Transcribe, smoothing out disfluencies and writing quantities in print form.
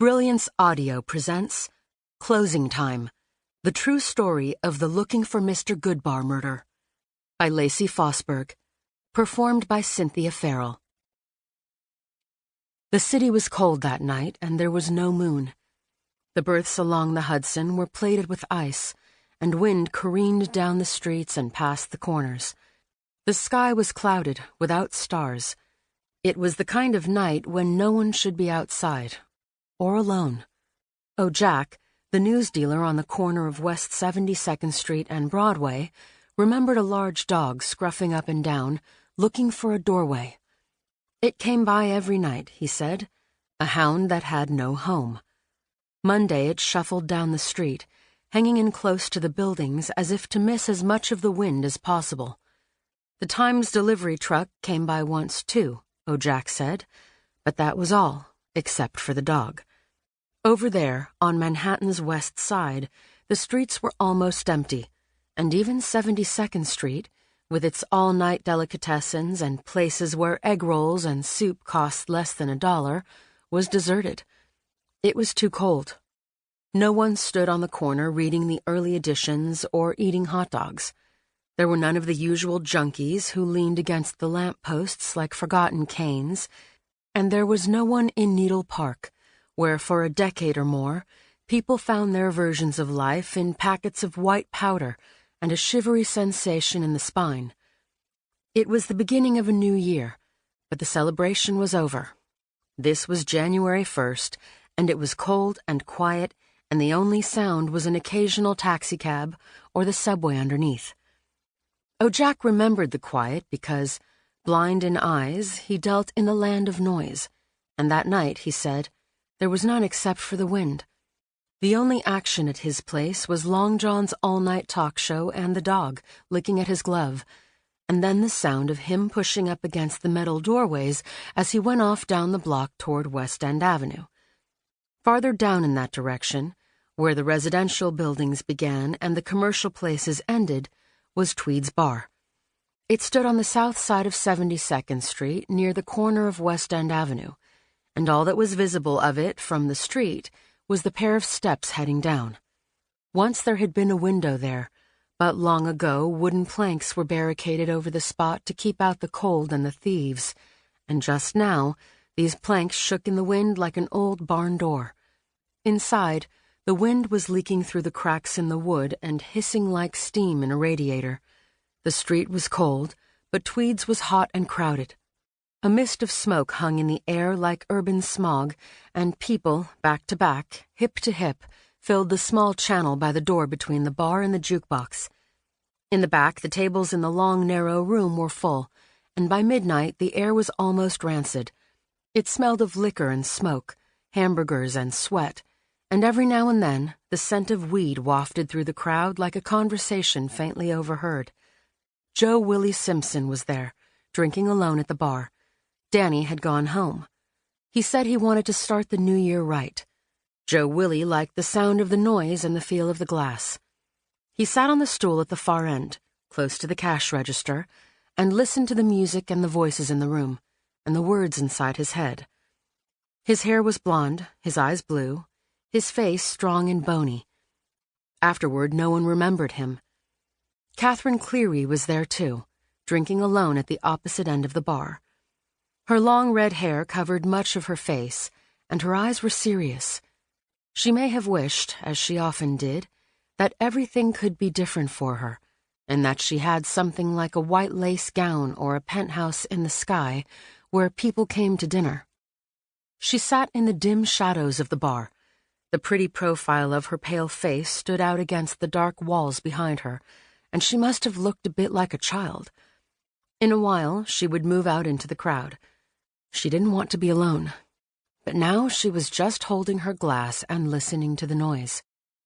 Brilliance Audio presents Closing Time, the true story of the Looking for Mr. Goodbar murder, by Lacey Fosburgh, performed by Cynthia Farrell. The city was cold that night, and there was no moon. The berths along the Hudson were plated with ice, and wind careened down the streets and past the corners. The sky was clouded, without stars. It was the kind of night when no one should be outside, or alone. Oh, Jack, the news dealer on the corner of West 72nd Street and Broadway, remembered a large dog scruffing up and down, looking for a doorway. It came by every night, he said, a hound that had no home. Monday it shuffled down the street, hanging in close to the buildings as if to miss as much of the wind as possible. The Times delivery truck came by once, too, Oh, Jack said, but that was all, except for the dog. Over there, on Manhattan's west side, the streets were almost empty, and even 72nd Street, with its all-night delicatessens and places where egg rolls and soup cost less than $1, was deserted. It was too cold. No one stood on the corner reading the early editions or eating hot dogs. There were none of the usual junkies who leaned against the lamp-posts like forgotten canes, and there was no one in Needle Park, where for a decade or more, people found their versions of life in packets of white powder and a shivery sensation in the spine. It was the beginning of a new year, but the celebration was over. This was January 1st, and it was cold and quiet, and the only sound was an occasional taxicab or the subway underneath. Oh, Jack remembered the quiet because, blind in eyes, he dealt in the land of noise, and that night, he said, there was none except for the wind. The only action at his place was Long John's all-night talk show and the dog licking at his glove, and then the sound of him pushing up against the metal doorways as he went off down the block toward West End Avenue. Farther down in that direction, where the residential buildings began and the commercial places ended, was Tweed's Bar. It stood on the south side of 72nd Street near the corner of West End Avenue, and all that was visible of it from the street was the pair of steps heading down. Once there had been a window there, but long ago wooden planks were barricaded over the spot to keep out the cold and the thieves, and just now these planks shook in the wind like an old barn door. Inside, the wind was leaking through the cracks in the wood and hissing like steam in a radiator. The street was cold, but Tweed's was hot and crowded. A mist of smoke hung in the air like urban smog, and people, back to back, hip to hip, filled the small channel by the door between the bar and the jukebox. In the back, the tables in the long, narrow room were full, and by midnight the air was almost rancid. It smelled of liquor and smoke, hamburgers and sweat, and every now and then the scent of weed wafted through the crowd like a conversation faintly overheard. Joe Willie Simpson was there, drinking alone at the bar. Danny had gone home. He said he wanted to start the new year right. Joe Willie liked the sound of the noise and the feel of the glass. He sat on the stool at the far end, close to the cash register, and listened to the music and the voices in the room, and the words inside his head. His hair was blonde, his eyes blue, his face strong and bony. Afterward, no one remembered him. Catherine Cleary was there, too, drinking alone at the opposite end of the bar. Her long red hair covered much of her face, and her eyes were serious. She may have wished, as she often did, that everything could be different for her, and that she had something like a white lace gown or a penthouse in the sky where people came to dinner. She sat in the dim shadows of the bar. The pretty profile of her pale face stood out against the dark walls behind her, and she must have looked a bit like a child. In a while, she would move out into the crowd. She didn't want to be alone, but now she was just holding her glass and listening to the noise.